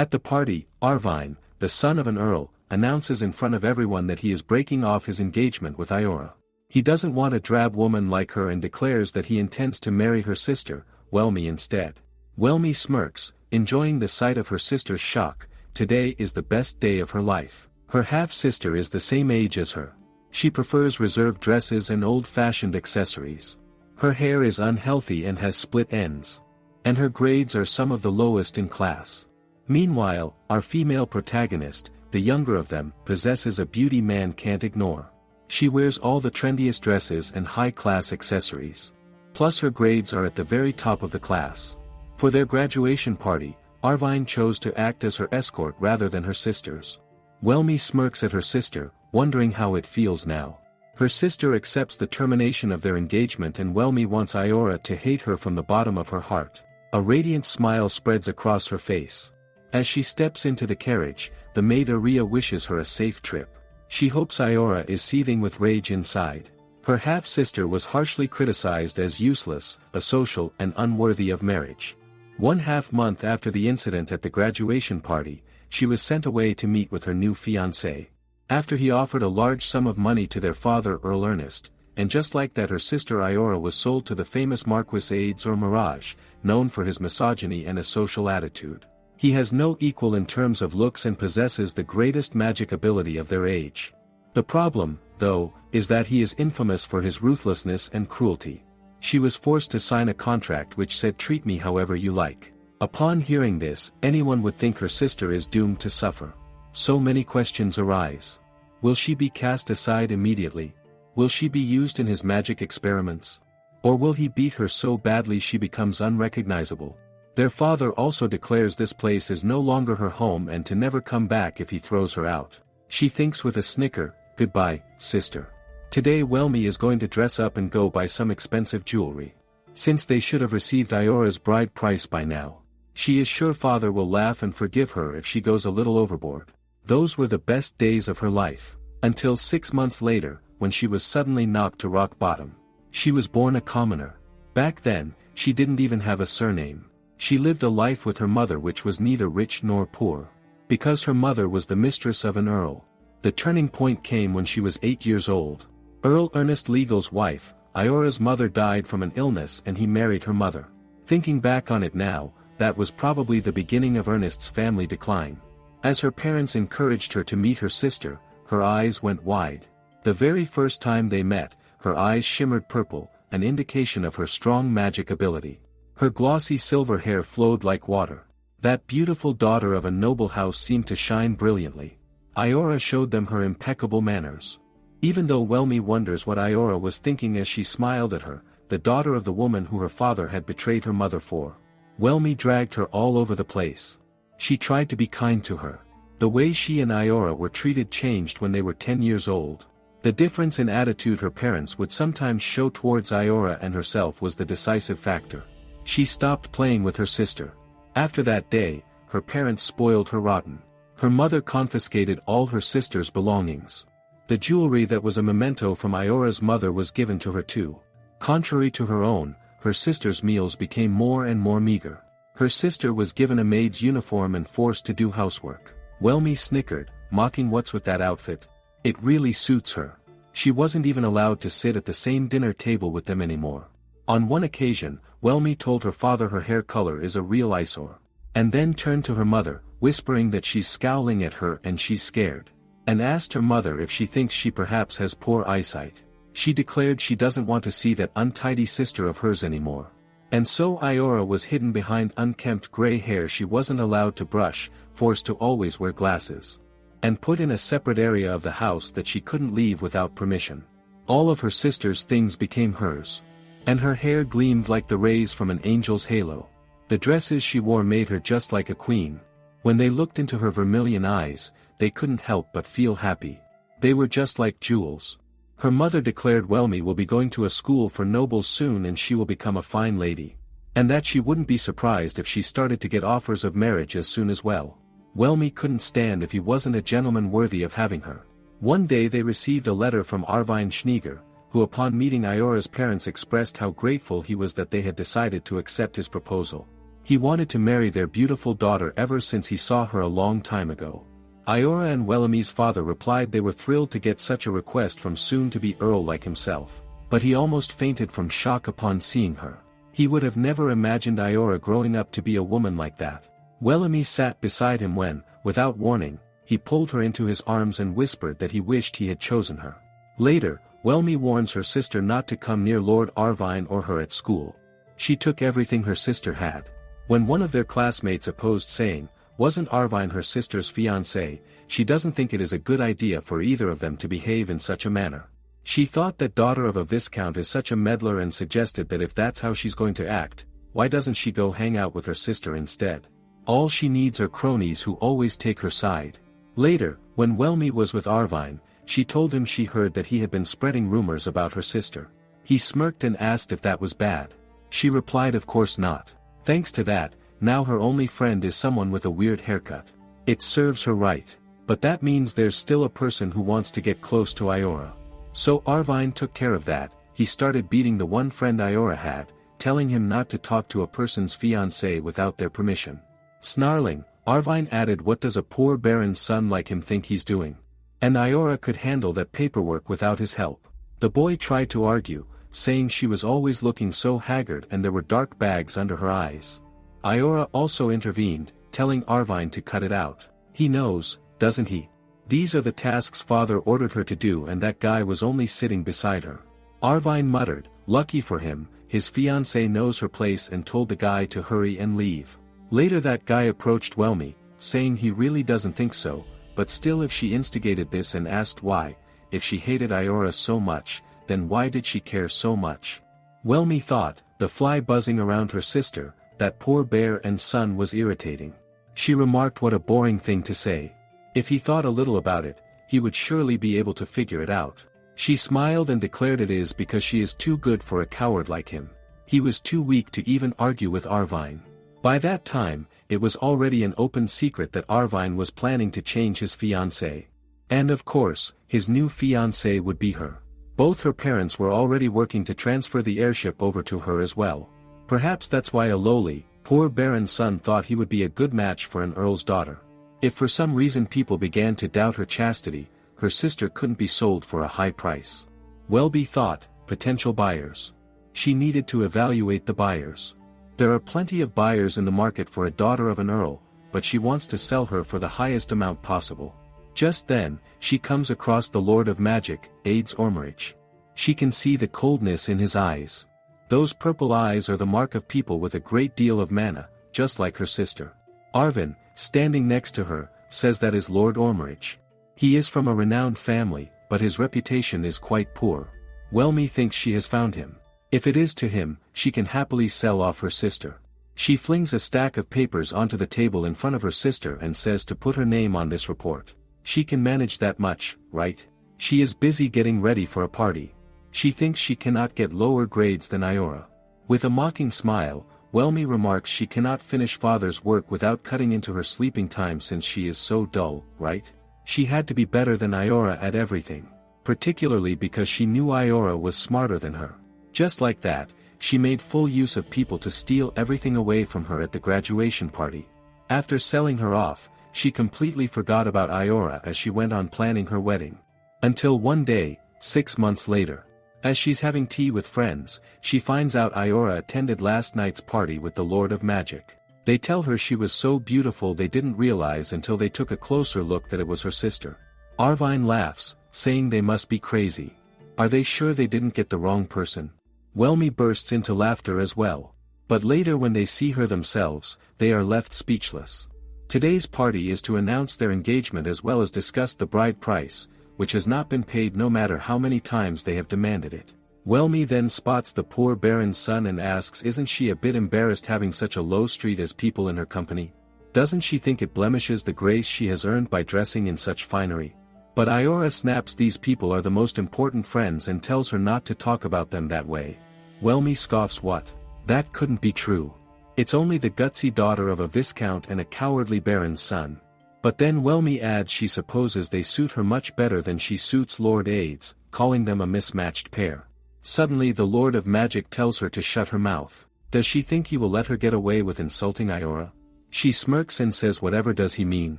At the party, Arvine, the son of an earl, announces in front of everyone that he is breaking off his engagement with Ayora. He doesn't want a drab woman like her and declares that he intends to marry her sister, Wellmei, instead. Wellmei smirks, enjoying the sight of her sister's shock. Today is the best day of her life. Her half-sister is the same age as her. She prefers reserved dresses and old-fashioned accessories. Her hair is unhealthy and has split ends. And her grades are some of the lowest in class. Meanwhile, our female protagonist, the younger of them, possesses a beauty man can't ignore. She wears all the trendiest dresses and high-class accessories. Plus her grades are at the very top of the class. For their graduation party, Arvine chose to act as her escort rather than her sister's. Wellmei smirks at her sister, wondering how it feels now. Her sister accepts the termination of their engagement and Wellmei wants Ayora to hate her from the bottom of her heart. A radiant smile spreads across her face. As she steps into the carriage, the maid Aora wishes her a safe trip. She hopes Ayora is seething with rage inside. Her half-sister was harshly criticized as useless, asocial, and unworthy of marriage. 1/2 month after the incident at the graduation party, she was sent away to meet with her new fiancé. After he offered a large sum of money to their father Earl Ernest, and just like that her sister Ayora was sold to the famous Marquis Ades or Mirage, known for his misogyny and a social attitude. He has no equal in terms of looks and possesses the greatest magic ability of their age. The problem, though, is that he is infamous for his ruthlessness and cruelty. She was forced to sign a contract which said treat me however you like. Upon hearing this, anyone would think her sister is doomed to suffer. So many questions arise. Will she be cast aside immediately? Will she be used in his magic experiments? Or will he beat her so badly she becomes unrecognizable? Their father also declares this place is no longer her home and to never come back if he throws her out. She thinks with a snicker, goodbye, sister. Today Wellmei is going to dress up and go buy some expensive jewelry. Since they should have received Ayora's bride price by now. She is sure father will laugh and forgive her if she goes a little overboard. Those were the best days of her life. Until 6 months later, when she was suddenly knocked to rock bottom. She was born a commoner. Back then, she didn't even have a surname. She lived a life with her mother which was neither rich nor poor. Because her mother was the mistress of an earl. The turning point came when she was 8 years old. Earl Ernest Legal's wife, Ayora's mother died from an illness and he married her mother. Thinking back on it now, that was probably the beginning of Ernest's family decline. As her parents encouraged her to meet her sister, her eyes went wide. The very first time they met, her eyes shimmered purple, an indication of her strong magic ability. Her glossy silver hair flowed like water. That beautiful daughter of a noble house seemed to shine brilliantly. Ayora showed them her impeccable manners. Even though Wellmei wonders what Ayora was thinking as she smiled at her, the daughter of the woman who her father had betrayed her mother for. Wellmei dragged her all over the place. She tried to be kind to her. The way she and Ayora were treated changed when they were 10 years old. The difference in attitude her parents would sometimes show towards Ayora and herself was the decisive factor. She stopped playing with her sister. After that day, her parents spoiled her rotten. Her mother confiscated all her sister's belongings. The jewelry that was a memento from Ayora's mother was given to her too. Contrary to her own, her sister's meals became more and more meager. Her sister was given a maid's uniform and forced to do housework. Wellmei snickered, mocking what's with that outfit. It really suits her. She wasn't even allowed to sit at the same dinner table with them anymore. On one occasion, Wellmei told her father her hair color is a real eyesore. And then turned to her mother, whispering that she's scowling at her and she's scared. And asked her mother if she thinks she perhaps has poor eyesight. She declared she doesn't want to see that untidy sister of hers anymore. And so Ayora was hidden behind unkempt gray hair she wasn't allowed to brush, forced to always wear glasses. And put in a separate area of the house that she couldn't leave without permission. All of her sister's things became hers. And her hair gleamed like the rays from an angel's halo. The dresses she wore made her just like a queen. When they looked into her vermilion eyes, they couldn't help but feel happy. They were just like jewels. Her mother declared Wellmei will be going to a school for nobles soon and she will become a fine lady. And that she wouldn't be surprised if she started to get offers of marriage as soon as well. Wellmei couldn't stand if he wasn't a gentleman worthy of having her. One day they received a letter from Arvine Schneeger, who upon meeting Ayora's parents expressed how grateful he was that they had decided to accept his proposal. He wanted to marry their beautiful daughter ever since he saw her a long time ago. Ayora and Wellmei's father replied they were thrilled to get such a request from soon-to-be Earl like himself, but he almost fainted from shock upon seeing her. He would have never imagined Ayora growing up to be a woman like that. Wellmei sat beside him when, without warning, he pulled her into his arms and whispered that he wished he had chosen her. Later, Wellmei warns her sister not to come near Lord Arvine or her at school. She took everything her sister had. When one of their classmates opposed saying, "Wasn't Arvine her sister's fiancé?" she doesn't think it is a good idea for either of them to behave in such a manner. She thought that daughter of a viscount is such a meddler and suggested that if that's how she's going to act, why doesn't she go hang out with her sister instead? All she needs are cronies who always take her side. Later, when Wellmei was with Arvine, she told him she heard that he had been spreading rumors about her sister. He smirked and asked if that was bad. She replied of course not. Thanks to that, now her only friend is someone with a weird haircut. It serves her right. But that means there's still a person who wants to get close to Ayora. So Arvine took care of that. He started beating the one friend Ayora had, telling him not to talk to a person's fiancé without their permission. Snarling, Arvine added, "What does a poor baron's son like him think he's doing?" And Ayora could handle that paperwork without his help. The boy tried to argue, saying she was always looking so haggard and there were dark bags under her eyes. Ayora also intervened, telling Arvine to cut it out. He knows, doesn't he? These are the tasks father ordered her to do and that guy was only sitting beside her. Arvine muttered, lucky for him, his fiancé knows her place and told the guy to hurry and leave. Later that guy approached Wellmei, saying he really doesn't think so, but still if she instigated this and asked why, if she hated Ayora so much, then why did she care so much? Wellmei thought, the fly buzzing around her sister, that poor bear and son was irritating. She remarked what a boring thing to say. If he thought a little about it, he would surely be able to figure it out. She smiled and declared it is because she is too good for a coward like him. He was too weak to even argue with Arvine. By that time, it was already an open secret that Arvine was planning to change his fiancée. And of course, his new fiancée would be her. Both her parents were already working to transfer the heirship over to her as well. Perhaps that's why a lowly, poor baron's son thought he would be a good match for an earl's daughter. If for some reason people began to doubt her chastity, her sister couldn't be sold for a high price. Wellmei thought, potential buyers. She needed to evaluate the buyers. There are plenty of buyers in the market for a daughter of an earl, but she wants to sell her for the highest amount possible. Just then, she comes across the Lord of Magic, Aides Ormerich. She can see the coldness in his eyes. Those purple eyes are the mark of people with a great deal of mana, just like her sister. Arvin, standing next to her, says that is Lord Ormerich. He is from a renowned family, but his reputation is quite poor. Wellmei thinks she has found him. If it is to him, she can happily sell off her sister. She flings a stack of papers onto the table in front of her sister and says to put her name on this report. She can manage that much, right? She is busy getting ready for a party. She thinks she cannot get lower grades than Ayora. With a mocking smile, Wellmei remarks she cannot finish father's work without cutting into her sleeping time since she is so dull, right? She had to be better than Ayora at everything. Particularly because she knew Ayora was smarter than her. Just like that, she made full use of people to steal everything away from her at the graduation party. After selling her off, she completely forgot about Ayora as she went on planning her wedding. Until one day, 6 months later. As she's having tea with friends, she finds out Ayora attended last night's party with the Lord of Magic. They tell her she was so beautiful they didn't realize until they took a closer look that it was her sister. Arvine laughs, saying they must be crazy. Are they sure they didn't get the wrong person? Wellmei bursts into laughter as well. But later when they see her themselves, they are left speechless. Today's party is to announce their engagement as well as discuss the bride price, which has not been paid no matter how many times they have demanded it. Wellmei then spots the poor baron's son and asks isn't she a bit embarrassed having such a low street as people in her company? Doesn't she think it blemishes the grace she has earned by dressing in such finery? But Ayora snaps these people are the most important friends and tells her not to talk about them that way. Wellmei scoffs what? That couldn't be true. It's only the gutsy daughter of a viscount and a cowardly baron's son. But then Wellmei adds she supposes they suit her much better than she suits Lord Aides, calling them a mismatched pair. Suddenly the Lord of Magic tells her to shut her mouth. Does she think he will let her get away with insulting Ayora? She smirks and says whatever does he mean.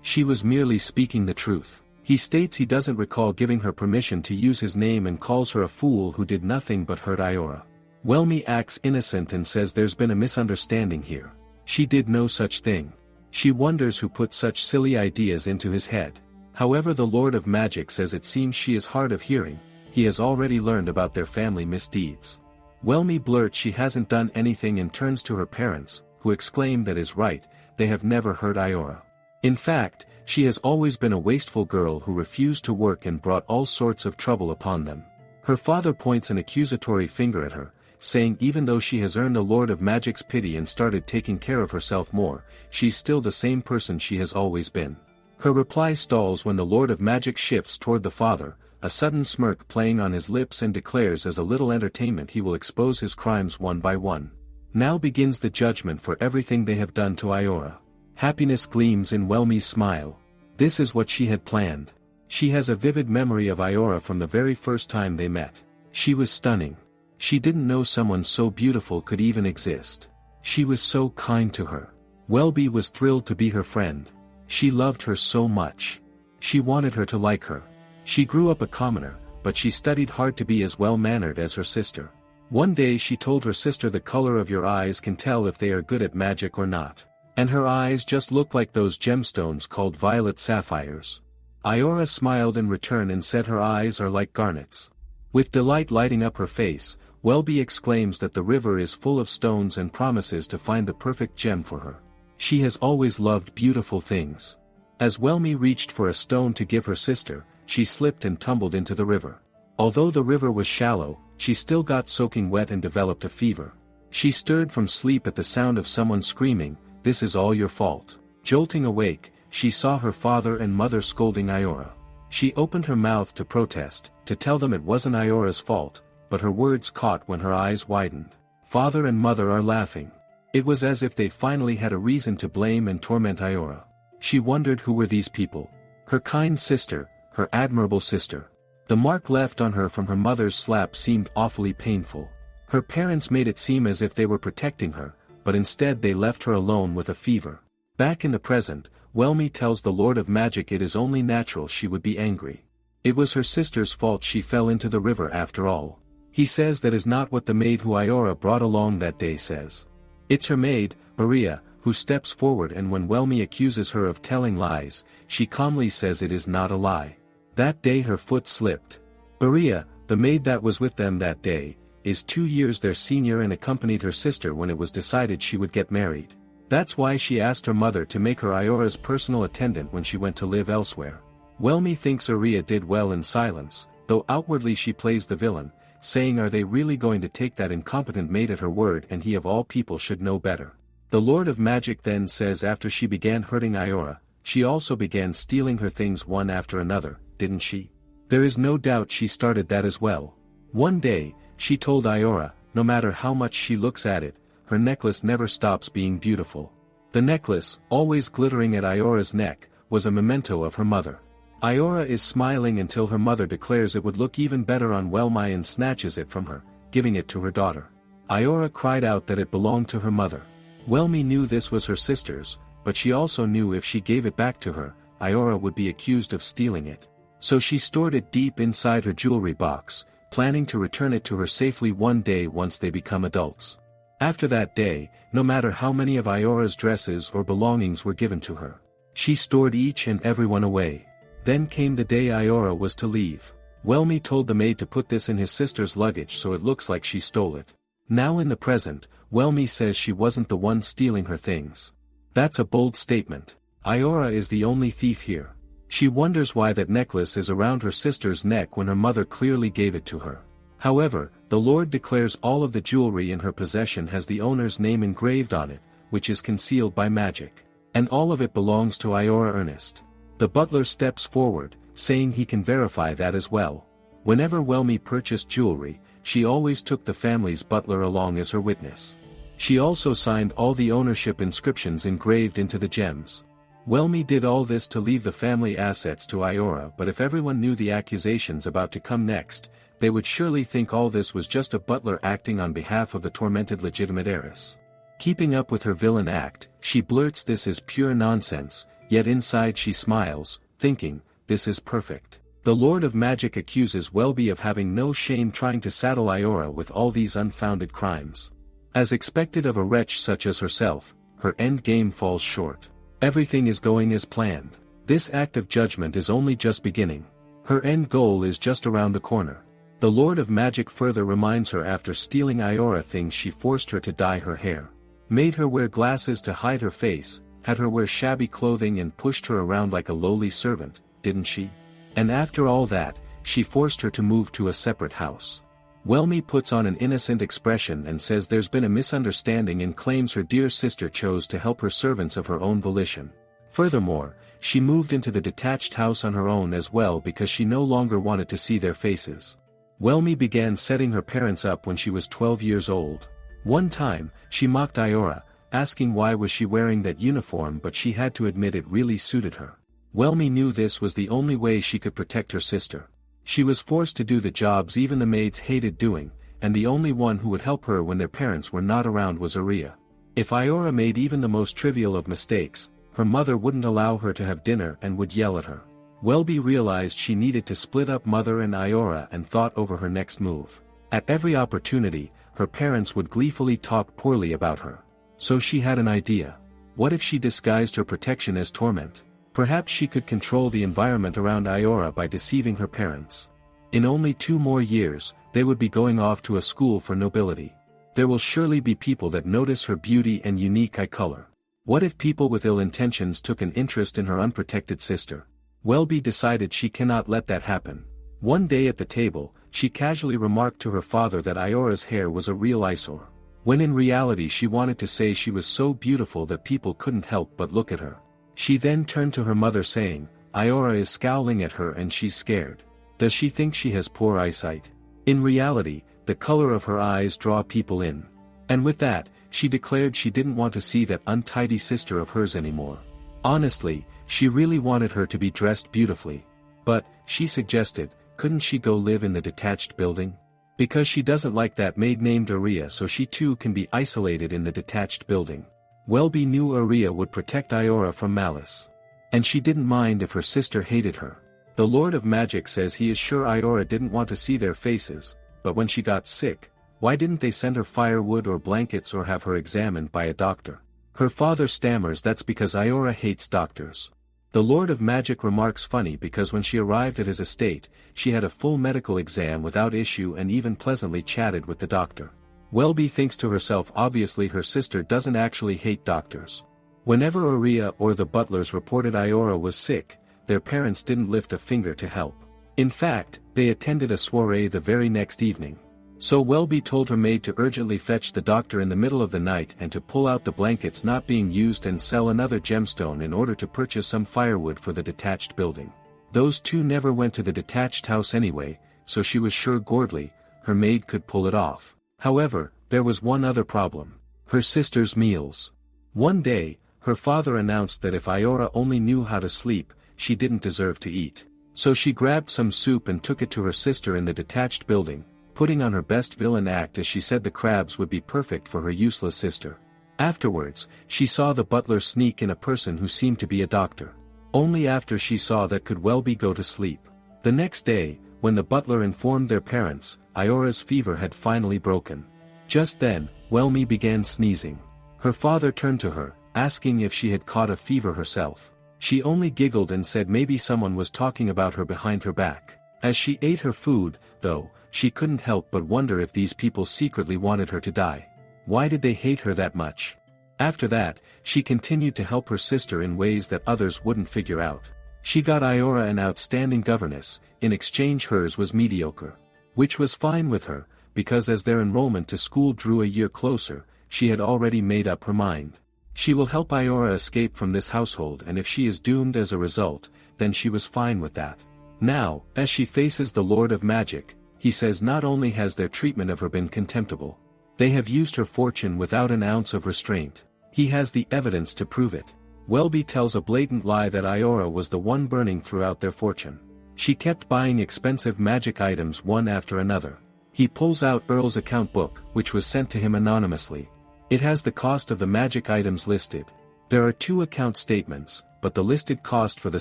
She was merely speaking the truth. He states he doesn't recall giving her permission to use his name and calls her a fool who did nothing but hurt Ayora. Wellmei acts innocent and says there's been a misunderstanding here. She did no such thing. She wonders who put such silly ideas into his head. However, the Lord of Magic says it seems she is hard of hearing, he has already learned about their family misdeeds. Wellmei blurts she hasn't done anything and turns to her parents, who exclaim that is right, they have never hurt Ayora. In fact, she has always been a wasteful girl who refused to work and brought all sorts of trouble upon them. Her father points an accusatory finger at her, saying even though she has earned the Lord of Magic's pity and started taking care of herself more, she's still the same person she has always been. Her reply stalls when the Lord of Magic shifts toward the father, a sudden smirk playing on his lips, and declares as a little entertainment he will expose his crimes one by one. Now begins the judgment for everything they have done to Ayora. Happiness gleams in Wellmei's smile. This is what she had planned. She has a vivid memory of Ayora from the very first time they met. She was stunning. She didn't know someone so beautiful could even exist. She was so kind to her. Wellmei was thrilled to be her friend. She loved her so much. She wanted her to like her. She grew up a commoner, but she studied hard to be as well-mannered as her sister. One day she told her sister the color of your eyes can tell if they are good at magic or not. And her eyes just look like those gemstones called violet sapphires. Ayora smiled in return and said her eyes are like garnets. With delight lighting up her face, Wellmei exclaims that the river is full of stones and promises to find the perfect gem for her. She has always loved beautiful things. As Wellmei reached for a stone to give her sister, she slipped and tumbled into the river. Although the river was shallow, she still got soaking wet and developed a fever. She stirred from sleep at the sound of someone screaming, "This is all your fault." Jolting awake, she saw her father and mother scolding Ayora. She opened her mouth to protest, to tell them it wasn't Ayora's fault, but her words caught when her eyes widened. Father and mother are laughing. It was as if they finally had a reason to blame and torment Ayora. She wondered who were these people. Her kind sister, her admirable sister. The mark left on her from her mother's slap seemed awfully painful. Her parents made it seem as if they were protecting her, but instead they left her alone with a fever. Back in the present, Wellmei tells the Lord of Magic it is only natural she would be angry. It was her sister's fault she fell into the river after all. He says that is not what the maid who Ayora brought along that day says. It's her maid, Maria, who steps forward, and when Wellmei accuses her of telling lies, she calmly says it is not a lie. That day her foot slipped. Maria, the maid that was with them that day, is 2 years their senior and accompanied her sister when it was decided she would get married. That's why she asked her mother to make her Ayora's personal attendant when she went to live elsewhere. Wellmei thinks Maria did well in silence, though outwardly she plays the villain, saying are they really going to take that incompetent maid at her word, and he of all people should know better. The Lord of Magic then says after she began hurting Ayora, she also began stealing her things one after another, didn't she? There is no doubt she started that as well. One day, she told Ayora, no matter how much she looks at it, her necklace never stops being beautiful. The necklace, always glittering at Ayora's neck, was a memento of her mother. Ayora is smiling until her mother declares it would look even better on Wellmei and snatches it from her, giving it to her daughter. Ayora cried out that it belonged to her mother. Wellmei knew this was her sister's, but she also knew if she gave it back to her, Ayora would be accused of stealing it. So she stored it deep inside her jewelry box, planning to return it to her safely one day once they become adults. After that day, no matter how many of Ayora's dresses or belongings were given to her, she stored each and every one away. Then came the day Ayora was to leave. Wellmei told the maid to put this in his sister's luggage so it looks like she stole it. Now in the present, Wellmei says she wasn't the one stealing her things. That's a bold statement. Ayora is the only thief here. She wonders why that necklace is around her sister's neck when her mother clearly gave it to her. However, the Lord declares all of the jewelry in her possession has the owner's name engraved on it, which is concealed by magic. And all of it belongs to Ayora Ernest. The butler steps forward, saying he can verify that as well. Whenever Wellmei purchased jewelry, she always took the family's butler along as her witness. She also signed all the ownership inscriptions engraved into the gems. Wellmei did all this to leave the family assets to Ayora, but if everyone knew the accusations about to come next, they would surely think all this was just a butler acting on behalf of the tormented legitimate heiress. Keeping up with her villain act, she blurts this is pure nonsense, yet inside she smiles, thinking, this is perfect. The Lord of Magic accuses Wellmei of having no shame trying to saddle Ayora with all these unfounded crimes. As expected of a wretch such as herself, her end game falls short. Everything is going as planned. This act of judgment is only just beginning. Her end goal is just around the corner. The Lord of Magic further reminds her after stealing Ayora things she forced her to dye her hair, made her wear glasses to hide her face, had her wear shabby clothing and pushed her around like a lowly servant, didn't she? And after all that, she forced her to move to a separate house. Wellmei puts on an innocent expression and says there's been a misunderstanding and claims her dear sister chose to help her servants of her own volition. Furthermore, she moved into the detached house on her own as well because she no longer wanted to see their faces. Wellmei began setting her parents up when she was 12 years old. One time, she mocked Ayora, asking why was she wearing that uniform, but she had to admit it really suited her. Wellmei knew this was the only way she could protect her sister. She was forced to do the jobs even the maids hated doing, and the only one who would help her when their parents were not around was Aora. If Ayora made even the most trivial of mistakes, her mother wouldn't allow her to have dinner and would yell at her. Wellmei realized she needed to split up mother and Ayora and thought over her next move. At every opportunity, her parents would gleefully talk poorly about her. So she had an idea. What if she disguised her protection as torment? Perhaps she could control the environment around Ayora by deceiving her parents. In only 2 more years, they would be going off to a school for nobility. There will surely be people that notice her beauty and unique eye color. What if people with ill intentions took an interest in her unprotected sister? Wellmei decided she cannot let that happen. One day at the table, she casually remarked to her father that Ayora's hair was a real eyesore. When in reality she wanted to say she was so beautiful that people couldn't help but look at her. She then turned to her mother saying, Ayora is scowling at her and she's scared. Does she think she has poor eyesight? In reality, the color of her eyes draw people in. And with that, she declared she didn't want to see that untidy sister of hers anymore. Honestly, she really wanted her to be dressed beautifully. But, she suggested, couldn't she go live in the detached building? Because she doesn't like that maid named Aora, so she too can be isolated in the detached building. Wellmei knew Aora would protect Ayora from malice. And she didn't mind if her sister hated her. The Lord of Magic says he is sure Ayora didn't want to see their faces, but when she got sick, why didn't they send her firewood or blankets or have her examined by a doctor? Her father stammers that's because Ayora hates doctors. The Lord of Magic remarks funny because when she arrived at his estate, she had a full medical exam without issue and even pleasantly chatted with the doctor. Wellmei thinks to herself obviously her sister doesn't actually hate doctors. Whenever Aora or the butlers reported Ayora was sick, their parents didn't lift a finger to help. In fact, they attended a soiree the very next evening. So Wellmei told her maid to urgently fetch the doctor in the middle of the night and to pull out the blankets not being used and sell another gemstone in order to purchase some firewood for the detached building. Those two never went to the detached house anyway, so she was sure Gordley, her maid, could pull it off. However, there was one other problem. Her sister's meals. One day, her father announced that if Ayora only knew how to sleep, she didn't deserve to eat. So she grabbed some soup and took it to her sister in the detached building, putting on her best villain act as she said the crabs would be perfect for her useless sister. Afterwards, she saw the butler sneak in a person who seemed to be a doctor. Only after she saw that could Wellmei go to sleep. The next day, when the butler informed their parents, Ayora's fever had finally broken. Just then, Wellmei began sneezing. Her father turned to her, asking if she had caught a fever herself. She only giggled and said maybe someone was talking about her behind her back. As she ate her food, though, she couldn't help but wonder if these people secretly wanted her to die. Why did they hate her that much? After that, she continued to help her sister in ways that others wouldn't figure out. She got Ayora an outstanding governess, in exchange hers was mediocre. Which was fine with her, because as their enrollment to school drew a year closer, she had already made up her mind. She will help Ayora escape from this household, and if she is doomed as a result, then she was fine with that. Now, as she faces the Lord of Magic, he says not only has their treatment of her been contemptible, they have used her fortune without an ounce of restraint. He has the evidence to prove it. Wellmei tells a blatant lie that Ayora was the one burning throughout their fortune. She kept buying expensive magic items one after another. He pulls out Earl's account book, which was sent to him anonymously. It has the cost of the magic items listed. There are 2 account statements, but the listed cost for the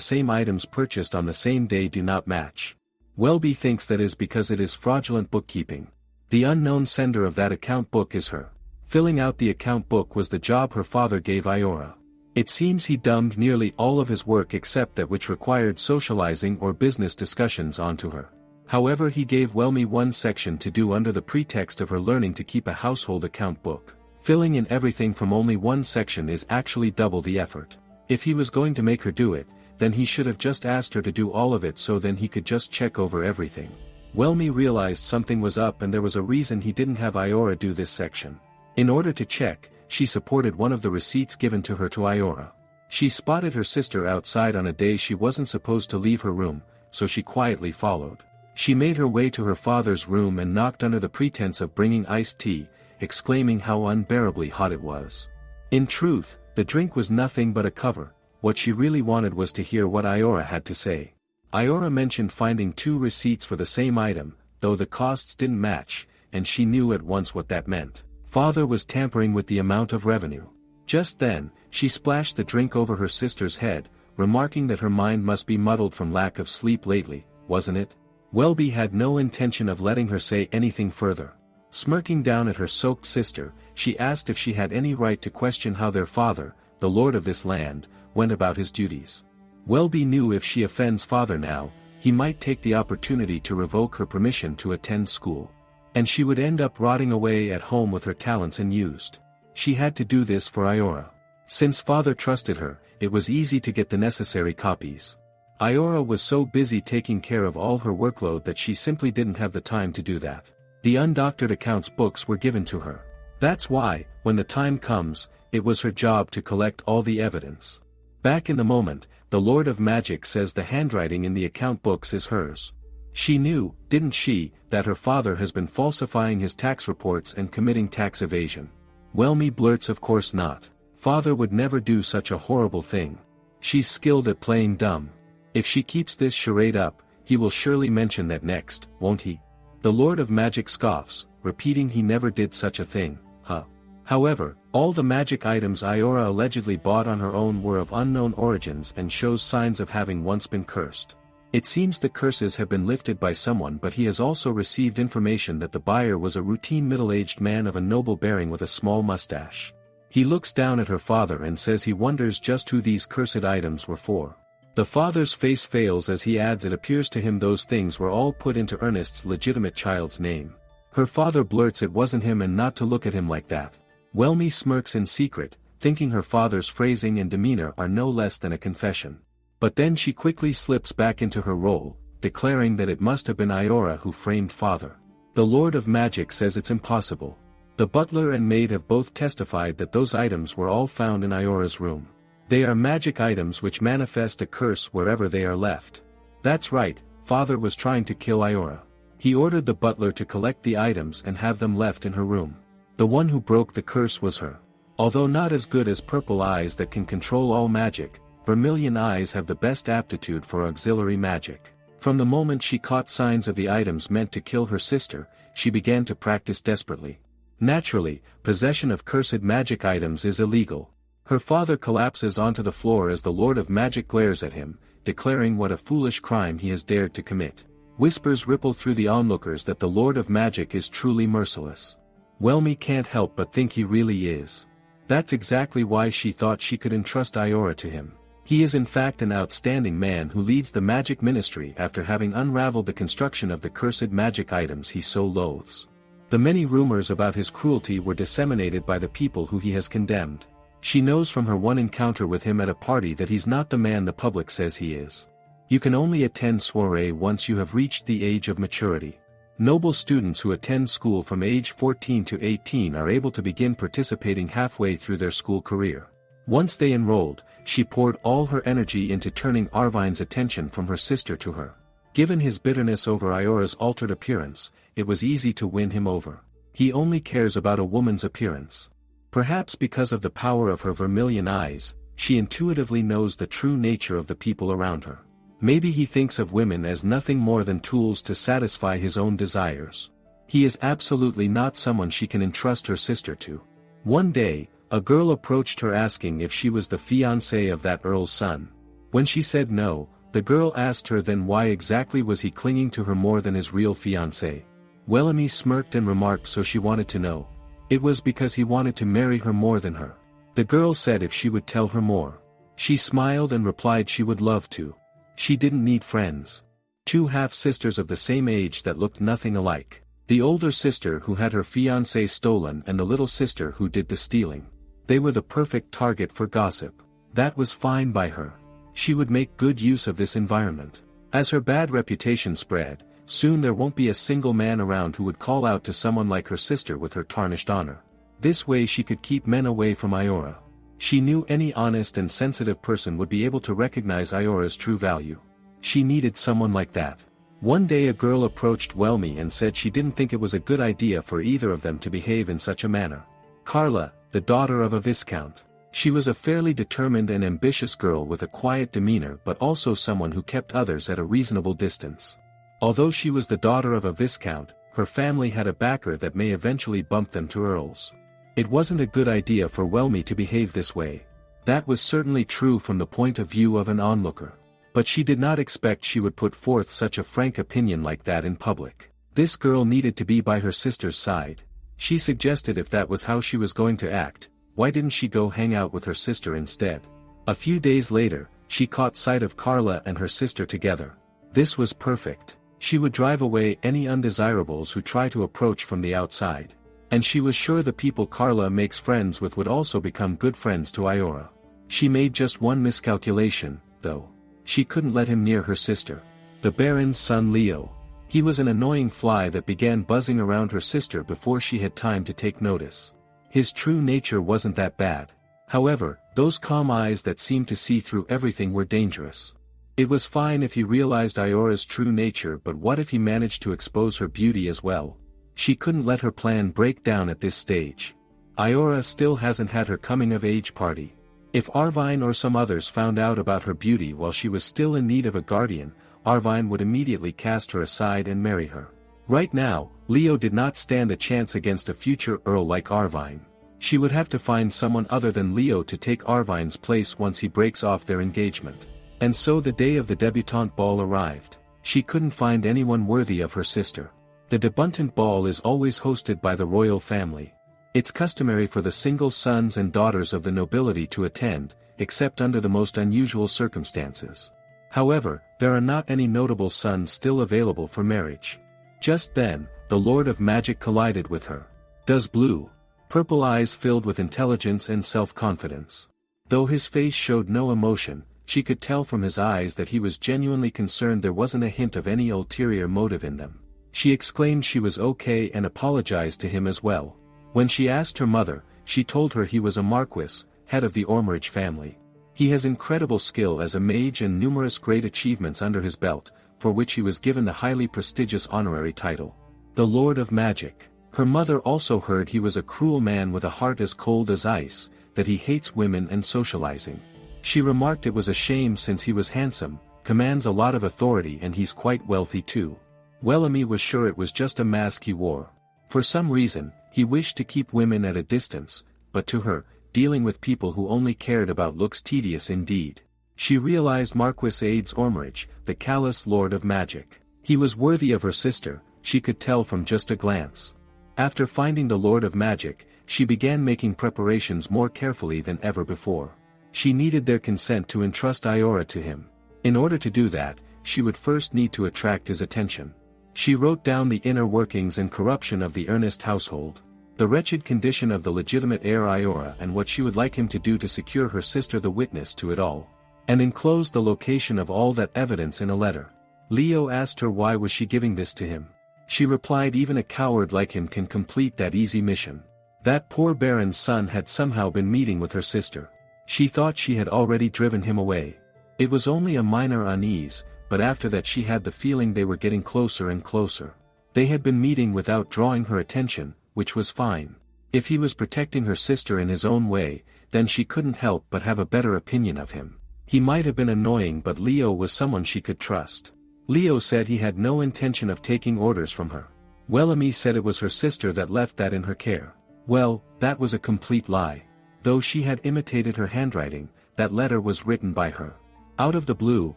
same items purchased on the same day do not match. Wellmei thinks that is because it is fraudulent bookkeeping. The unknown sender of that account book is her. Filling out the account book was the job her father gave Ayora. It seems he dumbed nearly all of his work except that which required socializing or business discussions onto her. However, he gave Wellmei one section to do under the pretext of her learning to keep a household account book. Filling in everything from only one section is actually double the effort. If he was going to make her do it, then he should have just asked her to do all of it so then he could just check over everything. Wellmei realized something was up and there was a reason he didn't have Ayora do this section. In order to check, she supported one of the receipts given to her to Ayora. She spotted her sister outside on a day she wasn't supposed to leave her room, so she quietly followed. She made her way to her father's room and knocked under the pretense of bringing iced tea, exclaiming how unbearably hot it was. In truth, the drink was nothing but a cover. What she really wanted was to hear what Ayora had to say. Ayora mentioned finding 2 receipts for the same item, though the costs didn't match, and she knew at once what that meant. Father was tampering with the amount of revenue. Just then, she splashed the drink over her sister's head, remarking that her mind must be muddled from lack of sleep lately, wasn't it? Wellmei had no intention of letting her say anything further. Smirking down at her soaked sister, she asked if she had any right to question how their father, the lord of this land, went about his duties. Wellmei knew if she offends father now, he might take the opportunity to revoke her permission to attend school. And she would end up rotting away at home with her talents unused. She had to do this for Ayora. Since father trusted her, it was easy to get the necessary copies. Ayora was so busy taking care of all her workload that she simply didn't have the time to do that. The undoctored accounts books were given to her. That's why, when the time comes, it was her job to collect all the evidence. Back in the moment, the Lord of Magic says the handwriting in the account books is hers. She knew, didn't she, that her father has been falsifying his tax reports and committing tax evasion. Wellmei blurts of course not. Father would never do such a horrible thing. She's skilled at playing dumb. If she keeps this charade up, he will surely mention that next, won't he? The Lord of Magic scoffs, repeating he never did such a thing, huh? However, all the magic items Ayora allegedly bought on her own were of unknown origins and shows signs of having once been cursed. It seems the curses have been lifted by someone, but he has also received information that the buyer was a routine middle-aged man of a noble bearing with a small mustache. He looks down at her father and says he wonders just who these cursed items were for. The father's face fails as he adds it appears to him those things were all put into Ernest's legitimate child's name. Her father blurts it wasn't him and not to look at him like that. Wellmei smirks in secret, thinking her father's phrasing and demeanor are no less than a confession. But then she quickly slips back into her role, declaring that it must have been Ayora who framed father. The Lord of Magic says it's impossible. The butler and maid have both testified that those items were all found in Ayora's room. They are magic items which manifest a curse wherever they are left. That's right, father was trying to kill Ayora. He ordered the butler to collect the items and have them left in her room. The one who broke the curse was her. Although not as good as purple eyes that can control all magic, vermilion eyes have the best aptitude for auxiliary magic. From the moment she caught signs of the items meant to kill her sister, she began to practice desperately. Naturally, possession of cursed magic items is illegal. Her father collapses onto the floor as the Lord of Magic glares at him, declaring what a foolish crime he has dared to commit. Whispers ripple through the onlookers that the Lord of Magic is truly merciless. Wellmei can't help but think he really is. That's exactly why she thought she could entrust Ayora to him. He is in fact an outstanding man who leads the magic ministry after having unraveled the construction of the cursed magic items he so loathes. The many rumors about his cruelty were disseminated by the people who he has condemned. She knows from her one encounter with him at a party that he's not the man the public says he is. You can only attend soiree once you have reached the age of maturity. Noble students who attend school from age 14 to 18 are able to begin participating halfway through their school career. Once they enrolled, she poured all her energy into turning Arvine's attention from her sister to her. Given his bitterness over Ayora's altered appearance, it was easy to win him over. He only cares about a woman's appearance. Perhaps because of the power of her vermilion eyes, she intuitively knows the true nature of the people around her. Maybe he thinks of women as nothing more than tools to satisfy his own desires. He is absolutely not someone she can entrust her sister to. One day, a girl approached her asking if she was the fiancée of that earl's son. When she said no, the girl asked her then why exactly was he clinging to her more than his real fiancée. Wellmei smirked and remarked so she wanted to know. It was because he wanted to marry her more than her. The girl said if she would tell her more. She smiled and replied she would love to. She didn't need friends. Two half-sisters of the same age that looked nothing alike. The older sister who had her fiancé stolen and the little sister who did the stealing. They were the perfect target for gossip. That was fine by her. She would make good use of this environment. As her bad reputation spread, soon there won't be a single man around who would call out to someone like her sister with her tarnished honor. This way she could keep men away from Ayora. She knew any honest and sensitive person would be able to recognize Ayora's true value. She needed someone like that. One day a girl approached Wellmei and said she didn't think it was a good idea for either of them to behave in such a manner. Carla, the daughter of a viscount. She was a fairly determined and ambitious girl with a quiet demeanor but also someone who kept others at a reasonable distance. Although she was the daughter of a viscount, her family had a backer that may eventually bump them to earls. It wasn't a good idea for Wellmei to behave this way. That was certainly true from the point of view of an onlooker. But she did not expect she would put forth such a frank opinion like that in public. This girl needed to be by her sister's side. She suggested if that was how she was going to act, why didn't she go hang out with her sister instead? A few days later, she caught sight of Carla and her sister together. This was perfect. She would drive away any undesirables who try to approach from the outside. And she was sure the people Carla makes friends with would also become good friends to Ayora. She made just one miscalculation, though. She couldn't let him near her sister. The Baron's son Leo. He was an annoying fly that began buzzing around her sister before she had time to take notice. His true nature wasn't that bad. However, those calm eyes that seemed to see through everything were dangerous. It was fine if he realized Ayora's true nature, but what if he managed to expose her beauty as well? She couldn't let her plan break down at this stage. Ayora still hasn't had her coming-of-age party. If Arvine or some others found out about her beauty while she was still in need of a guardian, Arvine would immediately cast her aside and marry her. Right now, Leo did not stand a chance against a future earl like Arvine. She would have to find someone other than Leo to take Arvine's place once he breaks off their engagement. And so the day of the debutante ball arrived. She couldn't find anyone worthy of her sister. The debutante ball is always hosted by the royal family. It's customary for the single sons and daughters of the nobility to attend, except under the most unusual circumstances. However, there are not any notable sons still available for marriage. Just then, the Lord of Magic collided with her. Does blue, purple eyes filled with intelligence and self-confidence. Though his face showed no emotion, she could tell from his eyes that he was genuinely concerned. There wasn't a hint of any ulterior motive in them. She exclaimed she was okay and apologized to him as well. When she asked her mother, she told her he was a marquis, head of the Ormerich family. He has incredible skill as a mage and numerous great achievements under his belt, for which he was given the highly prestigious honorary title, the Lord of Magic. Her mother also heard he was a cruel man with a heart as cold as ice, that he hates women and socializing. She remarked it was a shame since he was handsome, commands a lot of authority and he's quite wealthy too. Wellmei was sure it was just a mask he wore. For some reason, he wished to keep women at a distance, but to her, dealing with people who only cared about looks tedious indeed. She realized Marquis Aides Ormerich, the callous Lord of Magic. He was worthy of her sister, she could tell from just a glance. After finding the Lord of Magic, she began making preparations more carefully than ever before. She needed their consent to entrust Ayora to him. In order to do that, she would first need to attract his attention. She wrote down the inner workings and corruption of the Ernest household, the wretched condition of the legitimate heir Ayora and what she would like him to do to secure her sister the witness to it all, and enclosed the location of all that evidence in a letter. Leo asked her why was she giving this to him. She replied even a coward like him can complete that easy mission. That poor Baron's son had somehow been meeting with her sister. She thought she had already driven him away. It was only a minor unease, but after that she had the feeling they were getting closer and closer. They had been meeting without drawing her attention, which was fine. If he was protecting her sister in his own way, then she couldn't help but have a better opinion of him. He might have been annoying, but Leo was someone she could trust. Leo said he had no intention of taking orders from her. Wellmei said it was her sister that left that in her care. Well, that was a complete lie. Though she had imitated her handwriting, that letter was written by her. Out of the blue,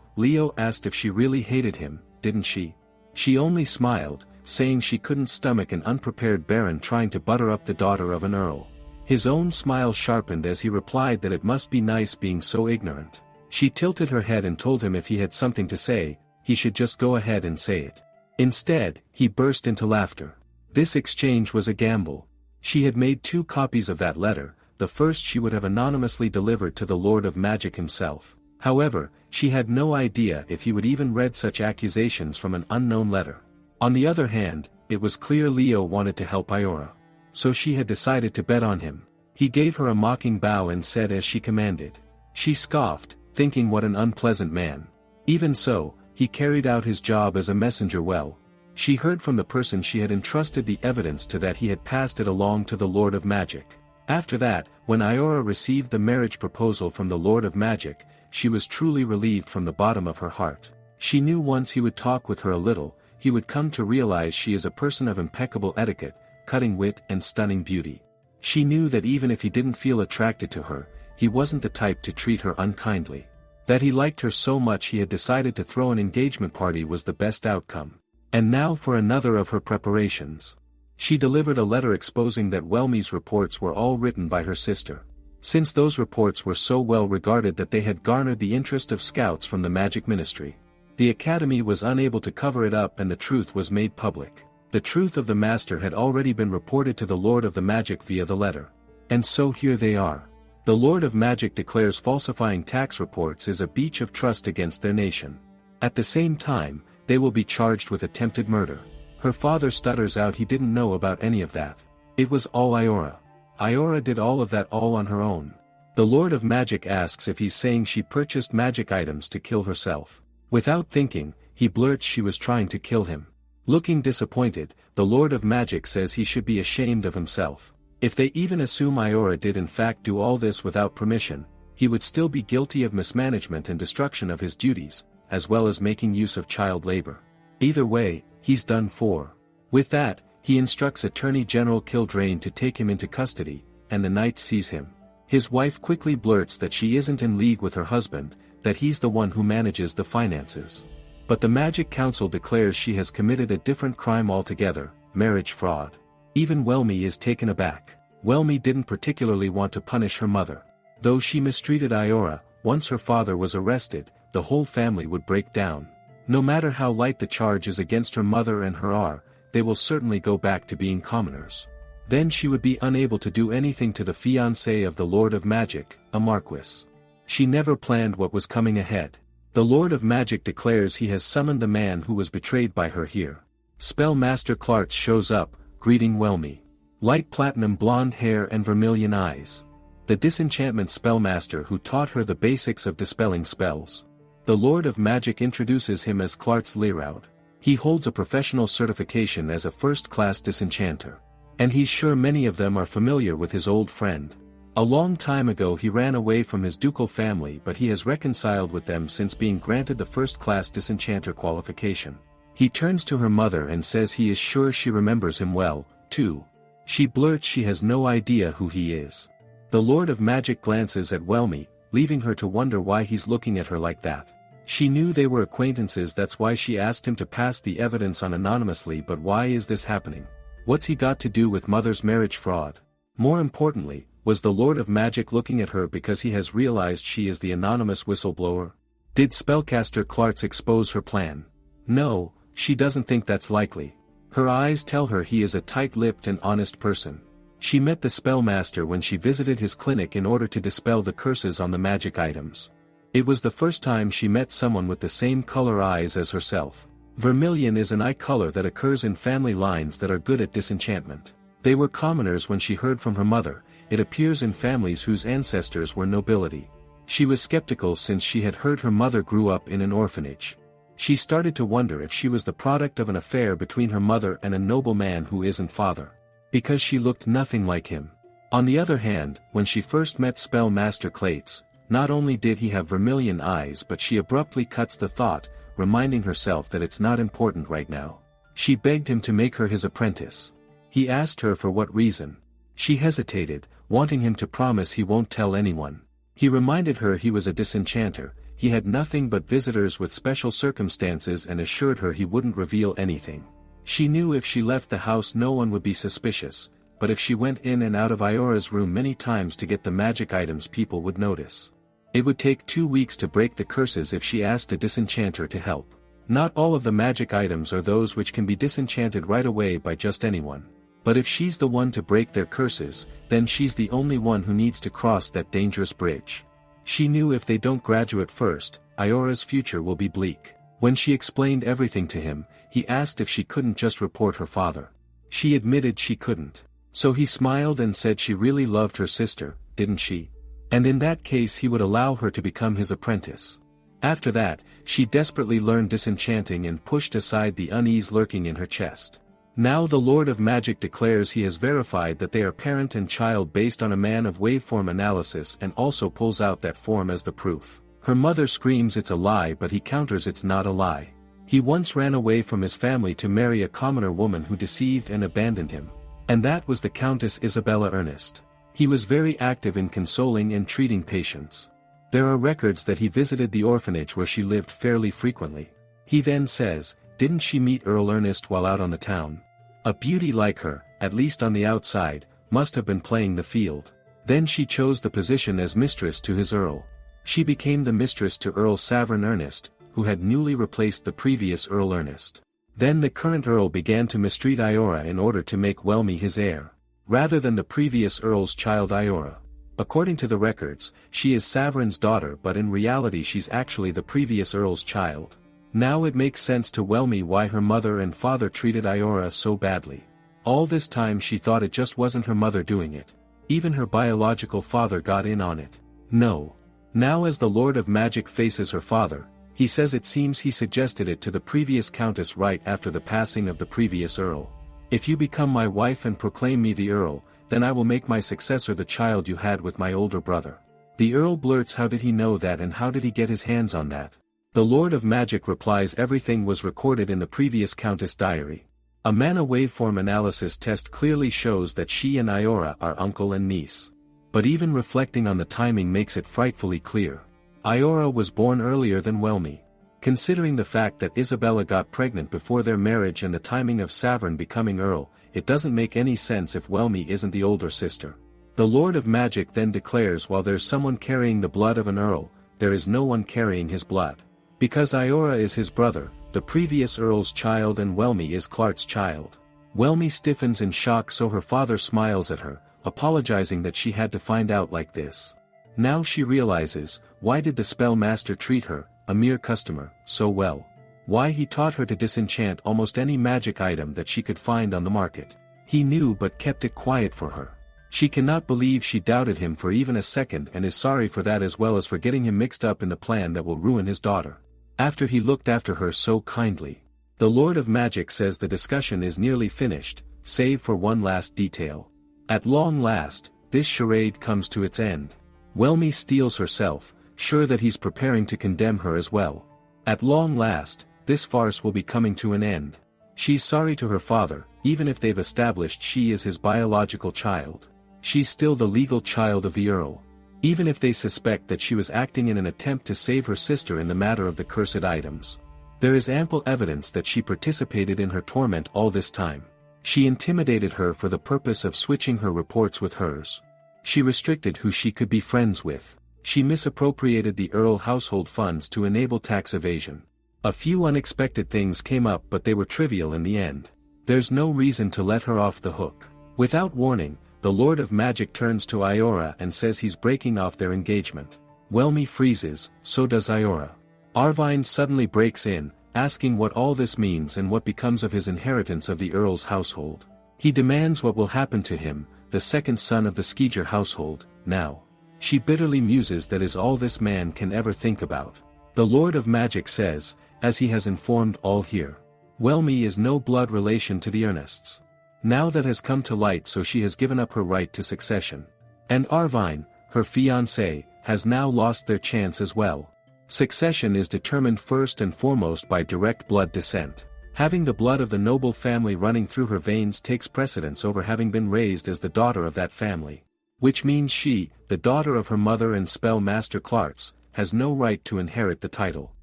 Leo asked if she really hated him, didn't she? She only smiled, saying she couldn't stomach an unprepared baron trying to butter up the daughter of an earl. His own smile sharpened as he replied that it must be nice being so ignorant. She tilted her head and told him if he had something to say, he should just go ahead and say it. Instead, he burst into laughter. This exchange was a gamble. She had made 2 copies of that letter, the first she would have anonymously delivered to the Lord of Magic himself. However, she had no idea if he would even read such accusations from an unknown letter. On the other hand, it was clear Leo wanted to help Ayora. So she had decided to bet on him. He gave her a mocking bow and said as she commanded. She scoffed, thinking what an unpleasant man. Even so, he carried out his job as a messenger well. She heard from the person she had entrusted the evidence to that he had passed it along to the Lord of Magic. After that, when Ayora received the marriage proposal from the Lord of Magic, she was truly relieved from the bottom of her heart. She knew once he would talk with her a little, he would come to realize she is a person of impeccable etiquette, cutting wit and stunning beauty. She knew that even if he didn't feel attracted to her, he wasn't the type to treat her unkindly. That he liked her so much he had decided to throw an engagement party was the best outcome. And now for another of her preparations. She delivered a letter exposing that Wellmei's reports were all written by her sister. Since those reports were so well regarded that they had garnered the interest of scouts from the Magic Ministry. The Academy was unable to cover it up and the truth was made public. The truth of the Master had already been reported to the Lord of the Magic via the letter. And so here they are. The Lord of Magic declares falsifying tax reports is a breach of trust against their nation. At the same time, they will be charged with attempted murder. Her father stutters out he didn't know about any of that. It was all Ayora. Ayora did all of that all on her own. The Lord of Magic asks if he's saying she purchased magic items to kill herself. Without thinking, he blurts she was trying to kill him. Looking disappointed, the Lord of Magic says he should be ashamed of himself. If they even assume Ayora did in fact do all this without permission, he would still be guilty of mismanagement and destruction of his duties, as well as making use of child labor. Either way, he's done for. With that, he instructs Attorney General Kildrain to take him into custody, and the knight sees him. His wife quickly blurts that she isn't in league with her husband, that he's the one who manages the finances. But the Magic Council declares she has committed a different crime altogether, marriage fraud. Even Wellmei is taken aback. Wellmei didn't particularly want to punish her mother. Though she mistreated Ayora, once her father was arrested, the whole family would break down. No matter how light the charge is against her mother and her, they will certainly go back to being commoners. Then she would be unable to do anything to the fiancé of the Lord of Magic, a marquis. She never planned what was coming ahead. The Lord of Magic declares he has summoned the man who was betrayed by her here. Spellmaster Clartz shows up, greeting Wellmei. Light platinum blonde hair and vermilion eyes. The disenchantment spellmaster who taught her the basics of dispelling spells. The Lord of Magic introduces him as Clartz Leroud. He holds a professional certification as a first-class disenchanter. And he's sure many of them are familiar with his old friend. A long time ago he ran away from his ducal family, but he has reconciled with them since being granted the first-class disenchanter qualification. He turns to her mother and says he is sure she remembers him well, too. She blurts she has no idea who he is. The Lord of Magic glances at Wellmei, leaving her to wonder why he's looking at her like that. She knew they were acquaintances, that's why she asked him to pass the evidence on anonymously, but why is this happening? What's he got to do with mother's marriage fraud? More importantly, was the Lord of Magic looking at her because he has realized she is the anonymous whistleblower? Did spellcaster Clartz expose her plan? No, she doesn't think that's likely. Her eyes tell her he is a tight-lipped and honest person. She met the spellmaster when she visited his clinic in order to dispel the curses on the magic items. It was the first time she met someone with the same color eyes as herself. Vermilion is an eye color that occurs in family lines that are good at disenchantment. They were commoners when she heard from her mother. It appears in families whose ancestors were nobility. She was skeptical since she had heard her mother grew up in an orphanage. She started to wonder if she was the product of an affair between her mother and a noble man who isn't father. Because she looked nothing like him. On the other hand, when she first met Spell Master Clates, not only did he have vermilion eyes but she abruptly cuts the thought, reminding herself that it's not important right now. She begged him to make her his apprentice. He asked her for what reason. She hesitated, wanting him to promise he won't tell anyone. He reminded her he was a disenchanter, he had nothing but visitors with special circumstances and assured her he wouldn't reveal anything. She knew if she left the house no one would be suspicious, but if she went in and out of Ayora's room many times to get the magic items people would notice. It would take 2 weeks to break the curses if she asked a disenchanter to help. Not all of the magic items are those which can be disenchanted right away by just anyone. But if she's the one to break their curses, then she's the only one who needs to cross that dangerous bridge. She knew if they don't graduate first, Ayora's future will be bleak. When she explained everything to him, he asked if she couldn't just report her father. She admitted she couldn't. So he smiled and said she really loved her sister, didn't she? And in that case he would allow her to become his apprentice. After that, she desperately learned disenchanting and pushed aside the unease lurking in her chest. Now the Lord of Magic declares he has verified that they are parent and child based on a man of waveform analysis and also pulls out that form as the proof. Her mother screams it's a lie but he counters it's not a lie. He once ran away from his family to marry a commoner woman who deceived and abandoned him. And that was the Countess Isabella Ernest. He was very active in consoling and treating patients. There are records that he visited the orphanage where she lived fairly frequently. He then says, didn't she meet Earl Ernest while out on the town? A beauty like her, at least on the outside, must have been playing the field. Then she chose the position as mistress to his Earl. She became the mistress to Earl Savern Ernest, who had newly replaced the previous Earl Ernest. Then the current Earl began to mistreat Ayora in order to make Wellmei his heir, rather than the previous Earl's child Ayora. According to the records, she is Savern's daughter but in reality she's actually the previous Earl's child. Now it makes sense to Wellmei why her mother and father treated Ayora so badly. All this time she thought it just wasn't her mother doing it. Even her biological father got in on it. No. Now as the Lord of Magic faces her father, he says it seems he suggested it to the previous Countess right after the passing of the previous Earl. If you become my wife and proclaim me the Earl, then I will make my successor the child you had with my older brother. The Earl blurts how did he know that and how did he get his hands on that? The Lord of Magic replies everything was recorded in the previous Countess' diary. A mana waveform analysis test clearly shows that she and Ayora are uncle and niece. But even reflecting on the timing makes it frightfully clear. Ayora was born earlier than Wellmei. Considering the fact that Isabella got pregnant before their marriage and the timing of Savern becoming Earl, it doesn't make any sense if Wellmei isn't the older sister. The Lord of Magic then declares while there's someone carrying the blood of an Earl, there is no one carrying his blood. Because Ayora is his brother, the previous Earl's child and Wellmei is Clark's child. Wellmei stiffens in shock so her father smiles at her, apologizing that she had to find out like this. Now she realizes, why did the spell master treat her, a mere customer, so well? Why he taught her to disenchant almost any magic item that she could find on the market. He knew but kept it quiet for her. She cannot believe she doubted him for even a second and is sorry for that as well as for getting him mixed up in the plan that will ruin his daughter. After he looked after her so kindly. The Lord of Magic says the discussion is nearly finished, save for one last detail. At long last, this charade comes to its end. Wellmei steals herself, sure that he's preparing to condemn her as well. At long last, this farce will be coming to an end. She's sorry to her father, even if they've established she is his biological child. She's still the legal child of the Earl. Even if they suspect that she was acting in an attempt to save her sister in the matter of the cursed items. There is ample evidence that she participated in her torment all this time. She intimidated her for the purpose of switching her reports with hers. She restricted who she could be friends with. She misappropriated the Earl household funds to enable tax evasion. A few unexpected things came up but they were trivial in the end. There's no reason to let her off the hook. Without warning, the Lord of Magic turns to Ayora and says he's breaking off their engagement. Wellmei freezes, so does Ayora. Arvine suddenly breaks in, asking what all this means and what becomes of his inheritance of the Earl's household. He demands what will happen to him, the second son of the Skeeger household, now. She bitterly muses that is all this man can ever think about. The Lord of Magic says, as he has informed all here. Wellmei is no blood relation to the Ernests. Now that has come to light, so she has given up her right to succession. And Arvine, her fiancé, has now lost their chance as well. Succession is determined first and foremost by direct blood descent. Having the blood of the noble family running through her veins takes precedence over having been raised as the daughter of that family. Which means she, the daughter of her mother and spell master Clarks, has no right to inherit the title.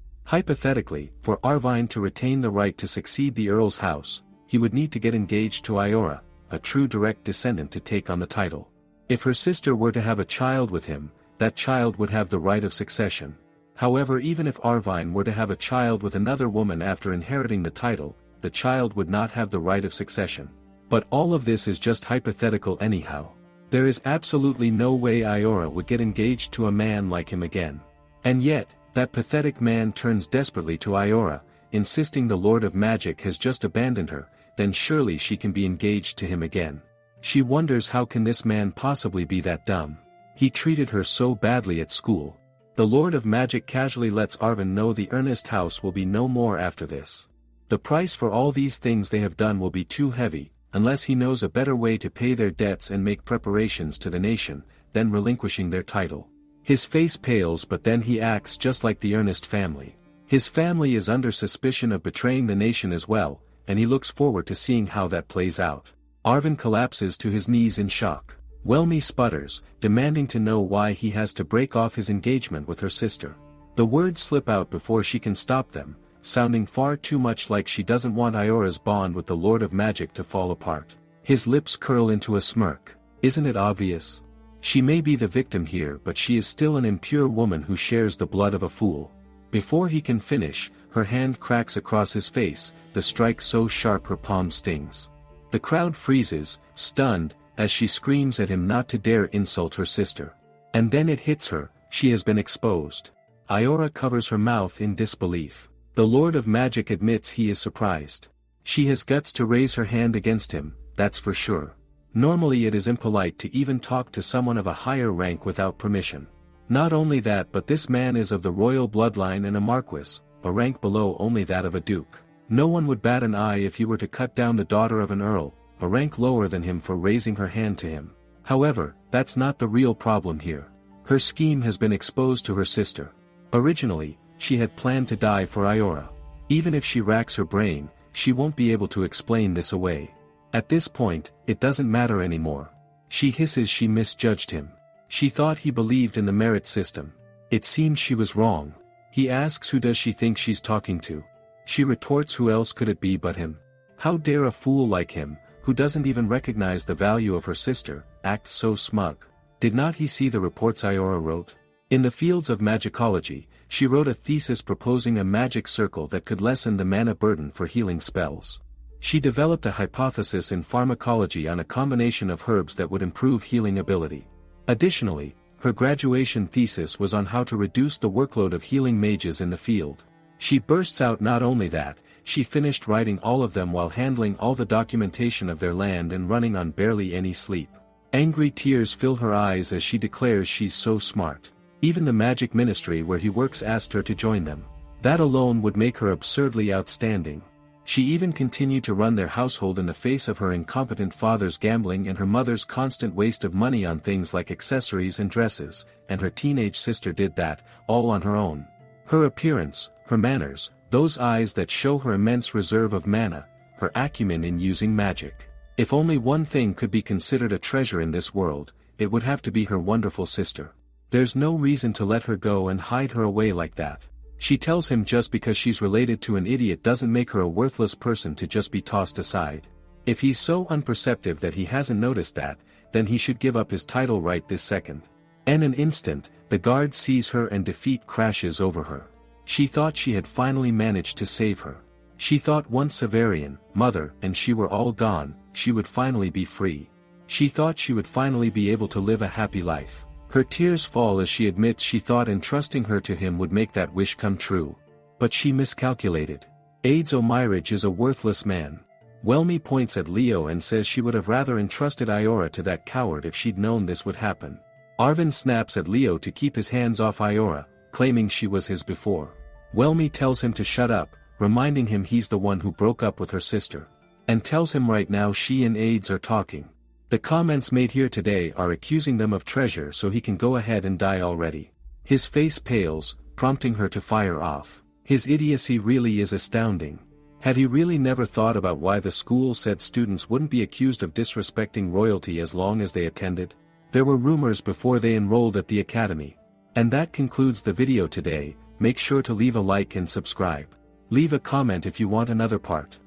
Hypothetically, for Arvine to retain the right to succeed the Earl's house, he would need to get engaged to Ayora, a true direct descendant, to take on the title. If her sister were to have a child with him, that child would have the right of succession. However, even if Arvine were to have a child with another woman after inheriting the title, the child would not have the right of succession. But all of this is just hypothetical anyhow. There is absolutely no way Ayora would get engaged to a man like him again. And yet, that pathetic man turns desperately to Ayora, insisting the Lord of Magic has just abandoned her, then surely she can be engaged to him again. She wonders how can this man possibly be that dumb. He treated her so badly at school. The Lord of Magic casually lets Arvine know the Ernest house will be no more after this. The price for all these things they have done will be too heavy, unless he knows a better way to pay their debts and make preparations to the nation, than relinquishing their title. His face pales, but then he acts just like the Ernest family. His family is under suspicion of betraying the nation as well, and he looks forward to seeing how that plays out. Arvine collapses to his knees in shock. Wellmei sputters, demanding to know why he has to break off his engagement with her sister. The words slip out before she can stop them, sounding far too much like she doesn't want Ayora's bond with the Lord of Magic to fall apart. His lips curl into a smirk. Isn't it obvious? She may be the victim here, but she is still an impure woman who shares the blood of a fool. Before he can finish, her hand cracks across his face, the strike so sharp her palm stings. The crowd freezes, stunned, as she screams at him not to dare insult her sister. And then it hits her, she has been exposed. Ayora covers her mouth in disbelief. The Lord of Magic admits he is surprised. She has guts to raise her hand against him, that's for sure. Normally it is impolite to even talk to someone of a higher rank without permission. Not only that, but this man is of the royal bloodline and a marquis, a rank below only that of a duke. No one would bat an eye if he were to cut down the daughter of an earl, a rank lower than him, for raising her hand to him. However, that's not the real problem here. Her scheme has been exposed to her sister. Originally, she had planned to die for Ayora. Even if she racks her brain, she won't be able to explain this away. At this point, it doesn't matter anymore. She hisses she misjudged him. She thought he believed in the merit system. It seems she was wrong. He asks who does she think she's talking to. She retorts who else could it be but him. How dare a fool like him, who doesn't even recognize the value of her sister, act so smug? Did not he see the reports Ayora wrote? In the fields of magicology, she wrote a thesis proposing a magic circle that could lessen the mana burden for healing spells. She developed a hypothesis in pharmacology on a combination of herbs that would improve healing ability. Additionally, her graduation thesis was on how to reduce the workload of healing mages in the field. She bursts out not only that, she finished writing all of them while handling all the documentation of their land and running on barely any sleep. Angry tears fill her eyes as she declares she's so smart. Even the magic ministry where he works asked her to join them. That alone would make her absurdly outstanding. She even continued to run their household in the face of her incompetent father's gambling and her mother's constant waste of money on things like accessories and dresses, and her teenage sister did that, all on her own. Her appearance, her manners, those eyes that show her immense reserve of mana, her acumen in using magic. If only one thing could be considered a treasure in this world, it would have to be her wonderful sister. There's no reason to let her go and hide her away like that. She tells him just because she's related to an idiot doesn't make her a worthless person to just be tossed aside. If he's so unperceptive that he hasn't noticed that, then he should give up his title right this second. In an instant, the guard sees her and defeat crashes over her. She thought she had finally managed to save her. She thought once Severian, mother, and she were all gone, she would finally be free. She thought she would finally be able to live a happy life. Her tears fall as she admits she thought entrusting her to him would make that wish come true. But she miscalculated. Aides O'Mirage is a worthless man. Wellmei points at Leo and says she would have rather entrusted Ayora to that coward if she'd known this would happen. Arvine snaps at Leo to keep his hands off Ayora, claiming she was his before. Wellmei tells him to shut up, reminding him he's the one who broke up with her sister. and tells him right now she and AIDS are talking. The comments made here today are accusing them of treasure, so he can go ahead and die already. His face pales, prompting her to fire off. His idiocy really is astounding. Had he really never thought about why the school said students wouldn't be accused of disrespecting royalty as long as they attended? There were rumors before they enrolled at the academy. And that concludes the video today. Make sure to leave a like and subscribe. Leave a comment if you want another part.